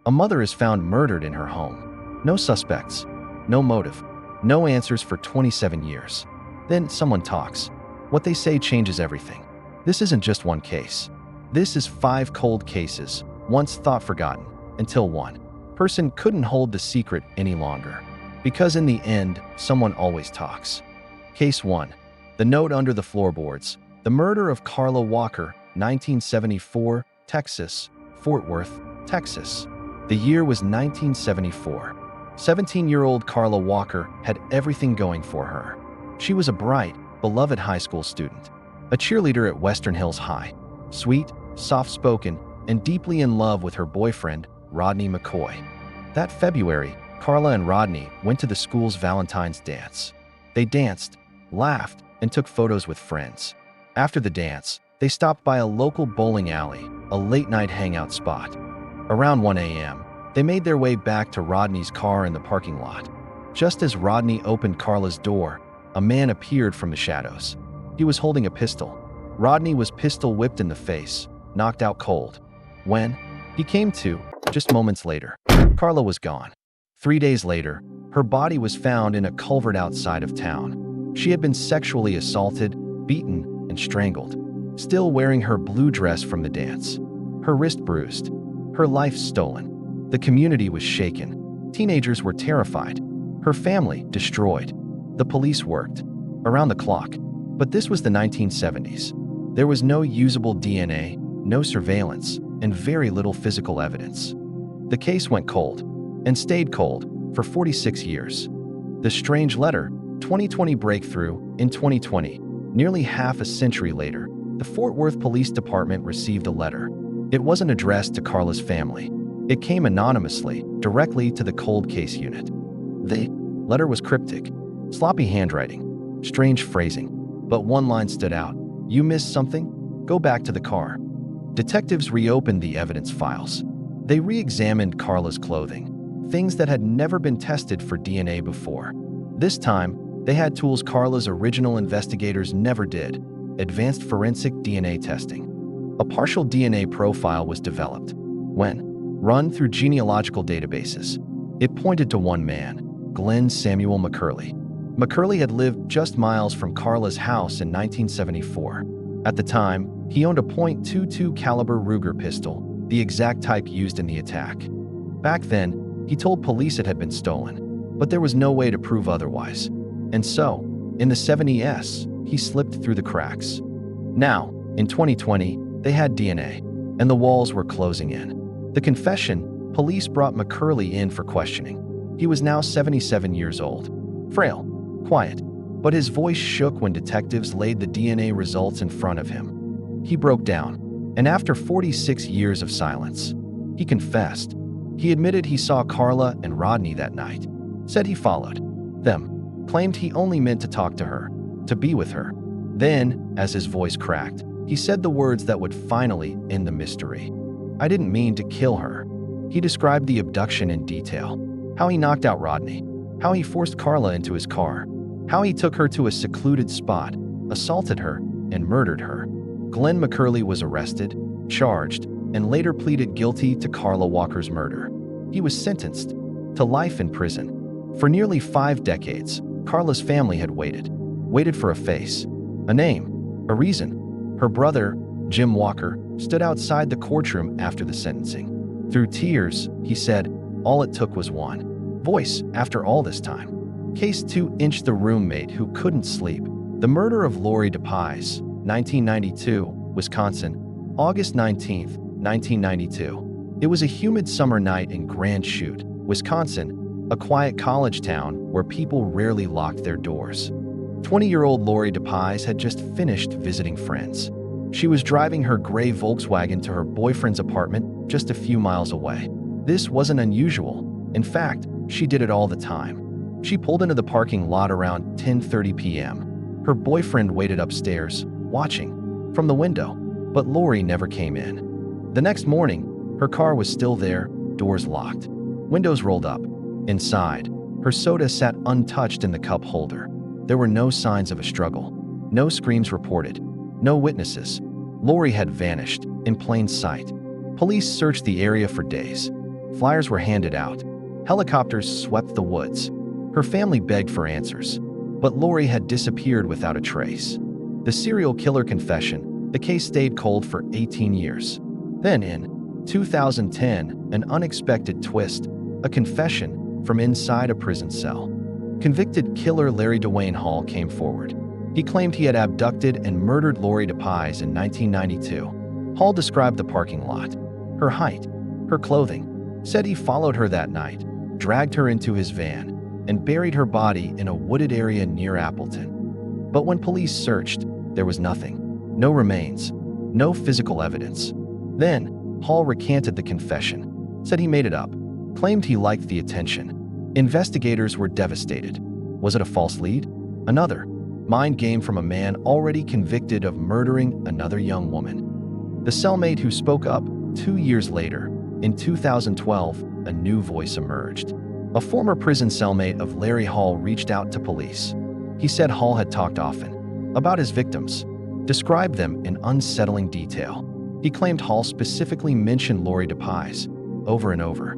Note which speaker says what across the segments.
Speaker 1: A mother is found murdered in her home. No suspects, no motive, no answers for 27 years. Then someone talks. What they say changes everything. This isn't just one case. This is 5 cold cases, once thought forgotten, until one person couldn't hold the secret any longer. Because in the end, someone always talks. Case 1. The Note Under the Floorboards. The murder of Carla Walker, 1974, Texas, Fort Worth, Texas. The year was 1974. 17-year-old Carla Walker had everything going for her. She was a bright, beloved high school student, a cheerleader at Western Hills High, sweet, soft-spoken, and deeply in love with her boyfriend, Rodney McCoy. That February, Carla and Rodney went to the school's Valentine's dance. They danced, laughed, and took photos with friends. After the dance, they stopped by a local bowling alley, a late-night hangout spot. Around 1 a.m., they made their way back to Rodney's car in the parking lot. Just as Rodney opened Carla's door, a man appeared from the shadows. He was holding a pistol. Rodney was pistol-whipped in the face, knocked out cold. When he came to, just moments later, Carla was gone. 3 days later, her body was found in a culvert outside of town. She had been sexually assaulted, beaten, and strangled, still wearing her blue dress from the dance. Her wrist bruised, her life stolen. The community was shaken. Teenagers were terrified. Her family destroyed. The police worked around the clock. But this was the 1970s. There was no usable DNA, no surveillance, and very little physical evidence. The case went cold, and stayed cold, for 46 years. The Strange Letter, 2020 breakthrough. In 2020, nearly half a century later, the Fort Worth Police Department received a letter. It wasn't addressed to Carla's family. It came anonymously, directly to the cold case unit. The letter was cryptic, sloppy handwriting, strange phrasing, but one line stood out. "You missed something? Go back to the car." Detectives reopened the evidence files. They re-examined Carla's clothing, things that had never been tested for DNA before. This time, they had tools Carla's original investigators never did: advanced forensic DNA testing. A partial DNA profile was developed. When run through genealogical databases, it pointed to one man, Glenn Samuel McCurley. McCurley had lived just miles from Carla's house in 1974. At the time, he owned a .22 caliber Ruger pistol, the exact type used in the attack. Back then, he told police it had been stolen, but there was no way to prove otherwise. And so, in the 70s, he slipped through the cracks. Now, in 2020, they had DNA, and the walls were closing in. The confession, police brought McCurley in for questioning. He was now 77 years old, frail, quiet, but his voice shook when detectives laid the DNA results in front of him. He broke down, and after 46 years of silence, he confessed. He admitted he saw Carla and Rodney that night, said he followed them, claimed he only meant to talk to her, to be with her. Then, as his voice cracked, he said the words that would finally end the mystery. "I didn't mean to kill her." He described the abduction in detail, how he knocked out Rodney, how he forced Carla into his car, how he took her to a secluded spot, assaulted her, and murdered her. Glenn McCurley was arrested, charged, and later pleaded guilty to Carla Walker's murder. He was sentenced to life in prison. For nearly 5 decades, Carla's family had waited for a face, a name, a reason. Her brother, Jim Walker, stood outside the courtroom after the sentencing. Through tears, he said, all it took was one voice after all this time. Case 2 inched the roommate who couldn't sleep. The murder of Laurie Depies, 1992, Wisconsin, August 19, 1992. It was a humid summer night in Grand Chute, Wisconsin, a quiet college town where people rarely locked their doors. 20-year-old Laurie Depies had just finished visiting friends. She was driving her gray Volkswagen to her boyfriend's apartment just a few miles away. This wasn't unusual. In fact, she did it all the time. She pulled into the parking lot around 10:30 p.m. Her boyfriend waited upstairs, watching from the window, but Laurie never came in. The next morning, her car was still there, doors locked, windows rolled up. Inside, her soda sat untouched in the cup holder. There were no signs of a struggle, no screams reported, no witnesses. Laurie had vanished in plain sight. Police searched the area for days. Flyers were handed out. Helicopters swept the woods. Her family begged for answers. But Laurie had disappeared without a trace. The serial killer confession, the case stayed cold for 18 years. Then in 2010, an unexpected twist, a confession from inside a prison cell. Convicted killer Laurie Dwayne Hall came forward. He claimed he had abducted and murdered Laurie Depies in 1992. Hall described the parking lot, her height, her clothing, said he followed her that night, dragged her into his van, and buried her body in a wooded area near Appleton. But when police searched, there was nothing. No remains, no physical evidence. Then, Hall recanted the confession, said he made it up, claimed he liked the attention. Investigators were devastated. Was it a false lead? Another mind game from a man already convicted of murdering another young woman. The cellmate who spoke up 2 years later, in 2012, a new voice emerged. A former prison cellmate of Larry Hall reached out to police. He said Hall had talked often about his victims, described them in unsettling detail. He claimed Hall specifically mentioned Laurie Depies over and over.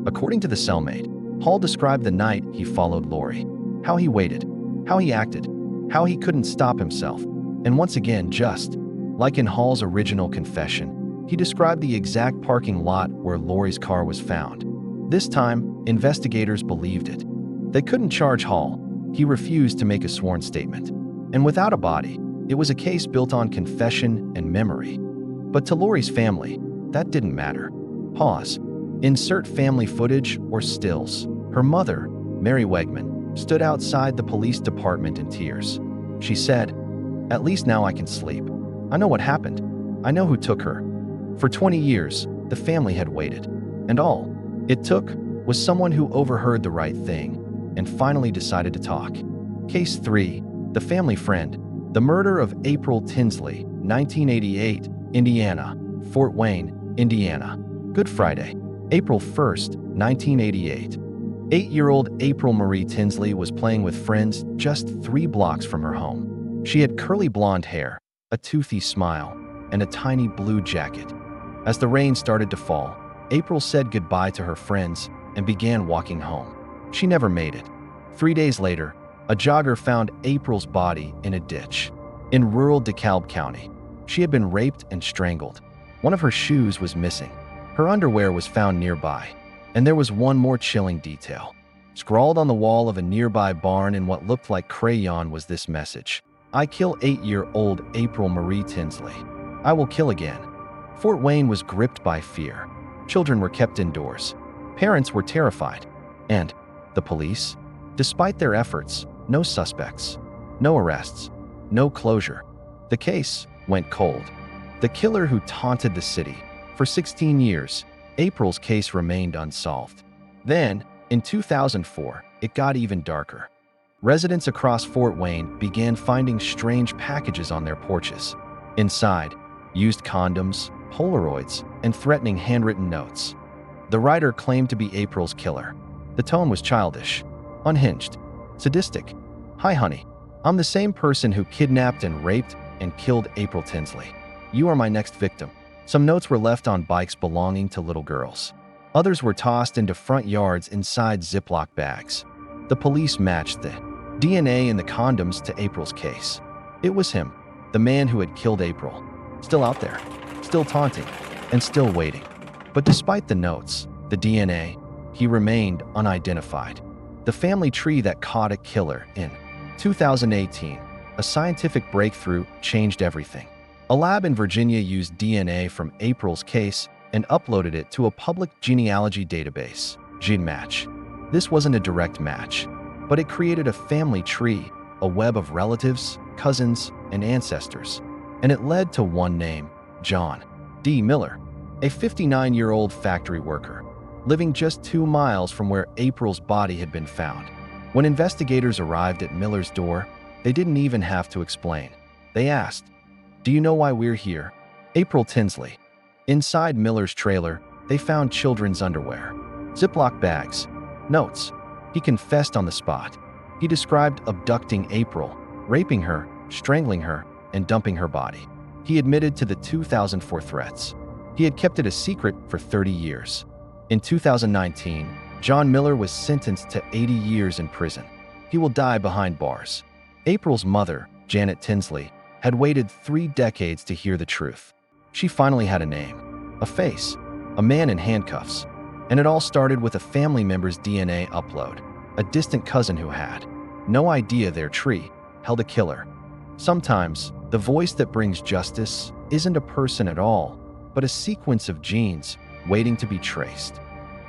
Speaker 1: According to the cellmate, Hall described the night he followed Laurie, how he waited, how he acted, how he couldn't stop himself. And once again, just like in Hall's original confession, he described the exact parking lot where Laurie's car was found. This time, investigators believed it. They couldn't charge Hall. He refused to make a sworn statement. And without a body, it was a case built on confession and memory. But to Laurie's family, that didn't matter. Pause. Insert family footage or stills. Her mother, Mary Wegman, stood outside the police department in tears. She said, "At least now I can sleep. I know what happened. I know who took her." For 20 years, the family had waited. And all it took was someone who overheard the right thing and finally decided to talk. Case 3, the family friend. The murder of April Tinsley, 1988, Indiana, Fort Wayne, Indiana. Good Friday, April 1st, 1988. 8-year-old April Marie Tinsley was playing with friends just 3 blocks from her home. She had curly blonde hair, a toothy smile, and a tiny blue jacket. As the rain started to fall, April said goodbye to her friends and began walking home. She never made it. 3 days later, a jogger found April's body in a ditch in rural DeKalb County. She had been raped and strangled. One of her shoes was missing. Her underwear was found nearby. And there was one more chilling detail. Scrawled on the wall of a nearby barn in what looked like crayon was this message: "I kill 8-year-old April Marie Tinsley. I will kill again." Fort Wayne was gripped by fear. Children were kept indoors. Parents were terrified. And the police? Despite their efforts, no suspects, no arrests, no closure. The case went cold. The killer who taunted the city for 16 years, April's case remained unsolved. Then, in 2004, it got even darker. Residents across Fort Wayne began finding strange packages on their porches. Inside, used condoms, Polaroids, and threatening handwritten notes. The writer claimed to be April's killer. The tone was childish, unhinged, sadistic. "Hi, honey. I'm the same person who kidnapped and raped and killed April Tinsley. You are my next victim." Some notes were left on bikes belonging to little girls. Others were tossed into front yards inside Ziploc bags. The police matched the DNA in the condoms to April's case. It was him, the man who had killed April. Still out there, still taunting, and still waiting. But despite the notes, the DNA, he remained unidentified. The family tree that caught a killer in 2018, a scientific breakthrough changed everything. A lab in Virginia used DNA from April's case and uploaded it to a public genealogy database, GeneMatch. This wasn't a direct match, but it created a family tree, a web of relatives, cousins, and ancestors. And it led to one name, John D. Miller, a 59-year-old factory worker, living just 2 miles from where April's body had been found. When investigators arrived at Miller's door, they didn't even have to explain. They asked, "Do you know why we're here?" April Tinsley. Inside Miller's trailer, they found children's underwear, Ziploc bags, notes. He confessed on the spot. He described abducting April, raping her, strangling her, and dumping her body. He admitted to the 2004 threats. He had kept it a secret for 30 years. In 2019, John Miller was sentenced to 80 years in prison. He will die behind bars. April's mother, Janet Tinsley, had waited 3 decades to hear the truth. She finally had a name, a face, a man in handcuffs. And it all started with a family member's DNA upload, a distant cousin who had no idea their tree held a killer. Sometimes, the voice that brings justice isn't a person at all, but a sequence of genes waiting to be traced.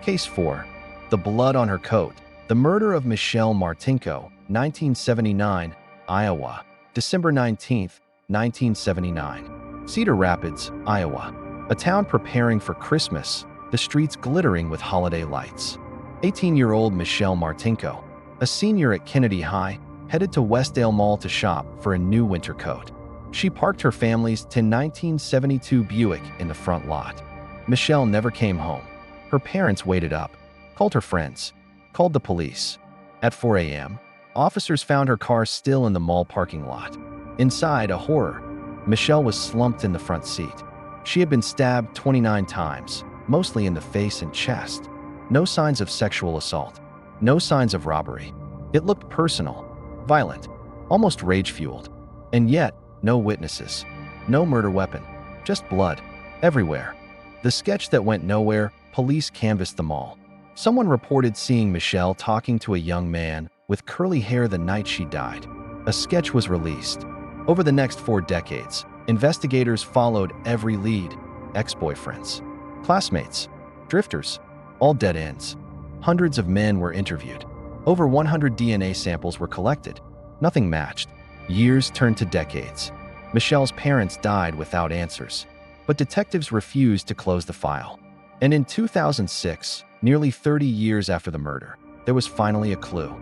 Speaker 1: Case 4. The blood on her coat. The murder of Michelle Martinko, 1979, Iowa. December 19, 1979. Cedar Rapids, Iowa. A town preparing for Christmas, the streets glittering with holiday lights. 18-year-old Michelle Martinko, a senior at Kennedy High, headed to Westdale Mall to shop for a new winter coat. She parked her family's 1972 Buick in the front lot. Michelle never came home. Her parents waited up, called her friends, called the police. At 4 a.m., officers found her car still in the mall parking lot. Inside, a horror. Michelle was slumped in the front seat. She had been stabbed 29 times, mostly in the face and chest. No signs of sexual assault. No signs of robbery. It looked personal, violent, almost rage-fueled. And yet, no witnesses. No murder weapon. Just blood. Everywhere. The sketch that went nowhere, police canvassed the mall. Someone reported seeing Michelle talking to a young man with curly hair the night she died. A sketch was released. Over the next 4 decades, investigators followed every lead. Ex-boyfriends, classmates, drifters, all dead ends. Hundreds of men were interviewed. Over 100 DNA samples were collected. Nothing matched. Years turned to decades. Michelle's parents died without answers, but detectives refused to close the file. And in 2006, nearly 30 years after the murder, there was finally a clue.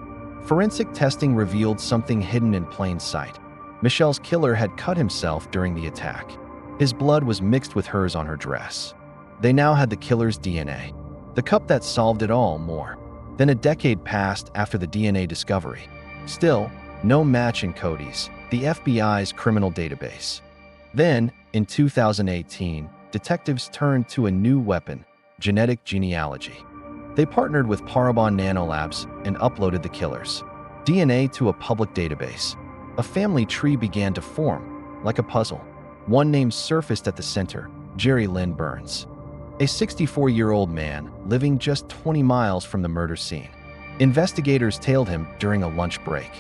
Speaker 1: Forensic testing revealed something hidden in plain sight. Michelle's killer had cut himself during the attack. His blood was mixed with hers on her dress. They now had the killer's DNA. The cup that solved it all more. Then a decade passed after the DNA discovery. Still, no match in Cody's, the FBI's criminal database. Then, in 2018, detectives turned to a new weapon, genetic genealogy. They partnered with Parabon Nanolabs and uploaded the killer's DNA to a public database. A family tree began to form, like a puzzle. One name surfaced at the center, Jerry Lynn Burns. A 64-year-old man living just 20 miles from the murder scene. Investigators tailed him during a lunch break.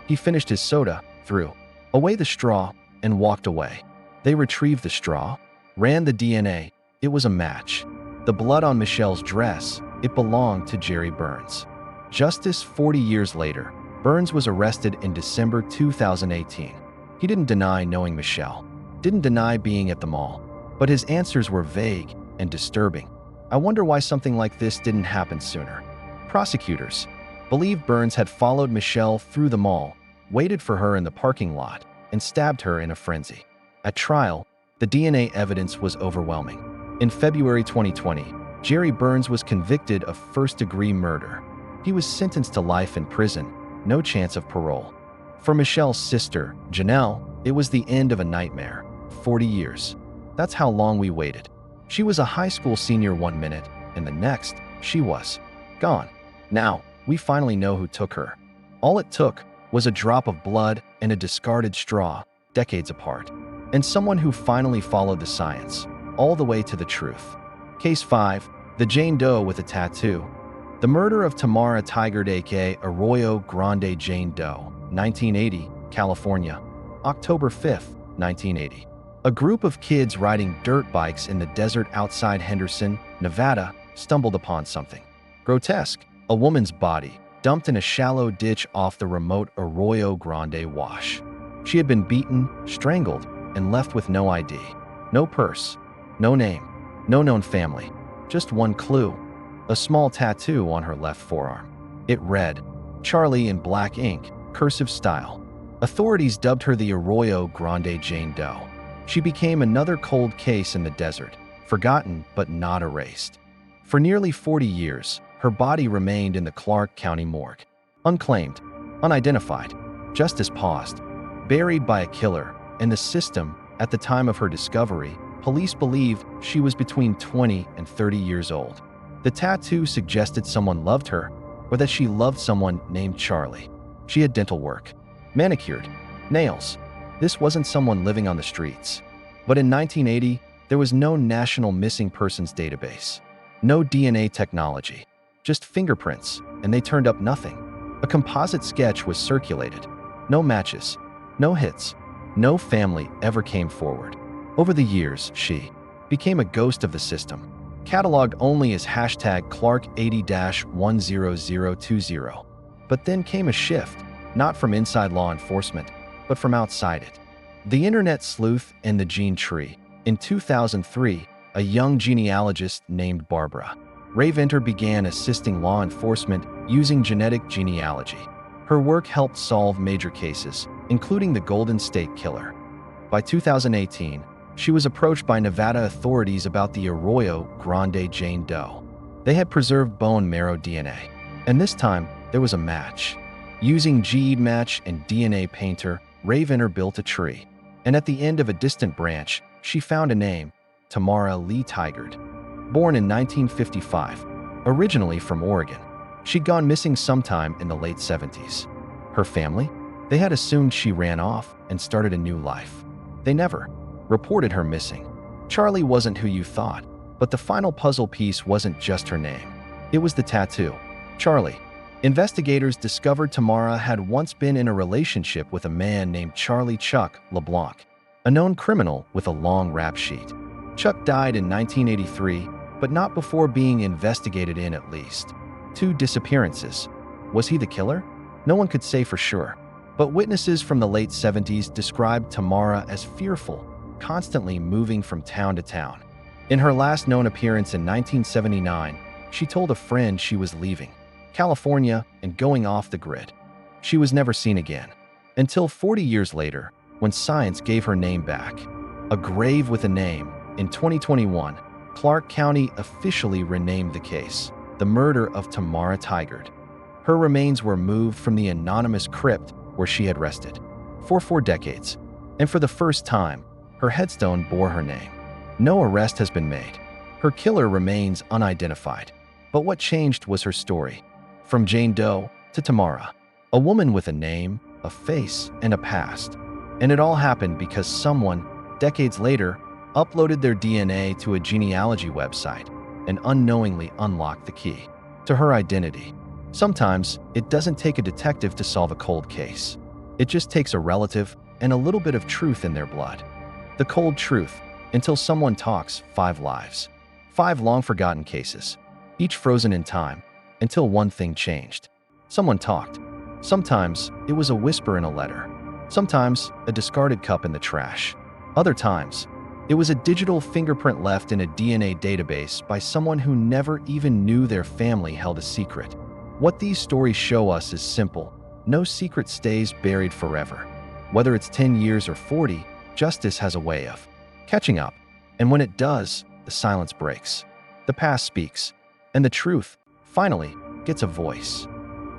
Speaker 1: He finished his soda, threw away the straw, and walked away. They retrieved the straw, ran the DNA. It was a match. The blood on Michelle's dress, it belonged to Jerry Burns. Justice 40 years later, Burns was arrested in December 2018. He didn't deny knowing Michelle, didn't deny being at the mall, but his answers were vague and disturbing. I wonder why something like this didn't happen sooner. Prosecutors believed Burns had followed Michelle through the mall, waited for her in the parking lot, and stabbed her in a frenzy. At trial, the DNA evidence was overwhelming. In February 2020, Jerry Burns was convicted of first-degree murder. He was sentenced to life in prison, no chance of parole. For Michelle's sister, Janelle, it was the end of a nightmare. 40 years. That's how long we waited. She was a high school senior 1 minute, and the next, she was gone. Now, we finally know who took her. All it took was a drop of blood and a discarded straw, decades apart. And someone who finally followed the science, all the way to the truth. Case 5. The Jane Doe with a tattoo. The murder of Tamara Tigard aka Arroyo Grande Jane Doe, 1980, California. October 5, 1980. A group of kids riding dirt bikes in the desert outside Henderson, Nevada, stumbled upon something grotesque. A woman's body, dumped in a shallow ditch off the remote Arroyo Grande wash. She had been beaten, strangled, and left with no ID. No purse, no name, no known family. Just one clue. A small tattoo on her left forearm. It read, Charlie in black ink, cursive style. Authorities dubbed her the Arroyo Grande Jane Doe. She became another cold case in the desert, forgotten but not erased. For nearly 40 years, her body remained in the Clark County morgue. Unclaimed, unidentified, justice paused. Buried by a killer, and the system, at the time of her discovery, police believed she was between 20 and 30 years old. The tattoo suggested someone loved her, or that she loved someone named Charlie. She had dental work, manicured, nails. This wasn't someone living on the streets. But in 1980, there was no national missing persons database. No DNA technology, just fingerprints, and they turned up nothing. A composite sketch was circulated. No matches, no hits, no family ever came forward. Over the years, she became a ghost of the system, cataloged only as hashtag Clark 80-10020. But then came a shift, not from inside law enforcement, but from outside it. The internet sleuth and the gene tree. In 2003, a young genealogist named Barbara Raventer began assisting law enforcement using genetic genealogy. Her work helped solve major cases, including the Golden State Killer. By 2018, she was approached by Nevada authorities about the Arroyo Grande Jane Doe. They had preserved bone marrow DNA, and this time there was a match. Using GEDmatch and DNA Painter, Raventer built a tree, and at the end of a distant branch, she found a name, Tamara Tigard. Born in 1955, originally from Oregon, she'd gone missing sometime in the late 70s. Her family? They had assumed she ran off and started a new life. They never reported her missing. Charlie wasn't who you thought, but the final puzzle piece wasn't just her name. It was the tattoo. Charlie. Investigators discovered Tamara had once been in a relationship with a man named Charlie Chuck LeBlanc, a known criminal with a long rap sheet. Chuck died in 1983, but not before being investigated in at least 2 disappearances. Was he the killer? No one could say for sure, but witnesses from the late 70s described Tamara as fearful, constantly moving from town to town. In her last known appearance in 1979, she told a friend she was leaving California and going off the grid. She was never seen again, until 40 years later, when science gave her name back. A grave with a name. In 2021, Clark County officially renamed the case, the murder of Tamara Tigard. Her remains were moved from the anonymous crypt where she had rested for 4 decades, and for the first time, her headstone bore her name. No arrest has been made. Her killer remains unidentified. But what changed was her story. From Jane Doe to Tamara, a woman with a name, a face, and a past. And it all happened because someone, decades later, uploaded their DNA to a genealogy website and unknowingly unlocked the key to her identity. Sometimes, it doesn't take a detective to solve a cold case. It just takes a relative and a little bit of truth in their blood. The cold truth, until someone talks. 5 lives. 5 long-forgotten cases, each frozen in time, until one thing changed. Someone talked. Sometimes, it was a whisper in a letter. Sometimes, a discarded cup in the trash. Other times, it was a digital fingerprint left in a DNA database by someone who never even knew their family held a secret. What these stories show us is simple. No secret stays buried forever. Whether it's 10 years or 40, justice has a way of catching up. And when it does, the silence breaks. The past speaks. And the truth, finally, gets a voice.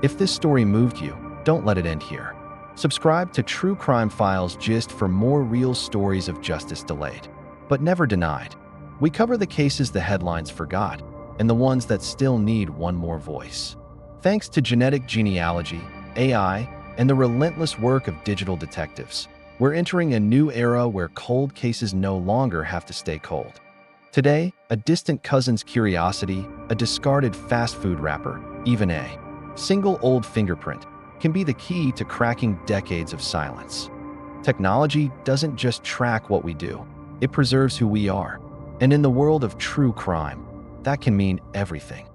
Speaker 1: If this story moved you, don't let it end here. Subscribe to True Crime Files Gist for more real stories of justice delayed, but never denied. We cover the cases the headlines forgot, and the ones that still need one more voice. Thanks to genetic genealogy, AI, and the relentless work of digital detectives, we're entering a new era where cold cases no longer have to stay cold. Today, a distant cousin's curiosity, a discarded fast food wrapper, even a single old fingerprint can be the key to cracking decades of silence. Technology doesn't just track what we do, it preserves who we are. And in the world of true crime, that can mean everything.